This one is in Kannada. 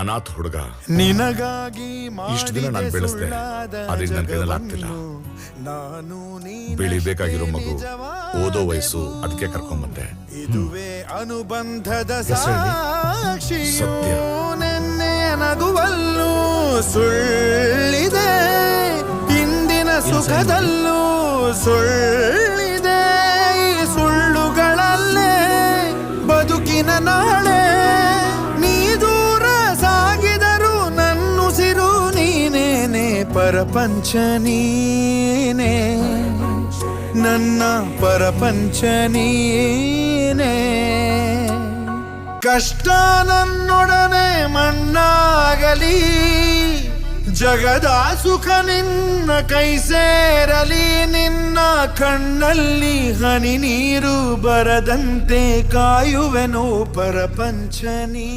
ಅನಾಥ ಹುಡುಗ. ನಿನಗಾಗಿ ಇಷ್ಟು ದಿನ ನಾನು ಬೆಳೆಸ್ದೆ, ಆದ್ರೆ ನನ್ನ ಕೈಯಲ್ಲಿ ಆಗ್ತಿಲ್ಲ. ಬೆಳಿಬೇಕಾಗಿರೋ ಮಗು, ಓದೋ ವಯಸ್ಸು, ಅದಕ್ಕೆ ಕರ್ಕೊಂಡ್ಬಂದೆ. ಇದುವೇ ಅನುಬಂಧದ ಸತ್ಯ. ನಗುವಲ್ಲೂ ಸುಳ್ಳಿದೆ, ಇಂದಿನ ಸುಖದಲ್ಲೂ ಸುಳ್ಳಿದೆ. ಈ ಸುಳ್ಳುಗಳಲ್ಲೇ ಬದುಕಿನ ನಾಳೆ. ನೀ ದೂರ ಸಾಗಿದರು ನನ್ನುಸಿರು ನೀನೇನೆ, ಪರಪಂಚ ನೀನೇ, ನನ್ನ ಪರಪಂಚ ನೀನೇ. ಕಷ್ಟ ನನ್ನೊಡನೆ ಮಣ್ಣಾಗಲಿ, ಜಗದ ಸುಖ ನಿನ್ನ ಕೈ ಸೇರಲಿ. ನಿನ್ನ ಕಣ್ಣಲ್ಲಿ ಹನಿ ನೀರು ಬರದಂತೆ ಕಾಯುವೆನು, ಪರಪಂಚ ನೀ.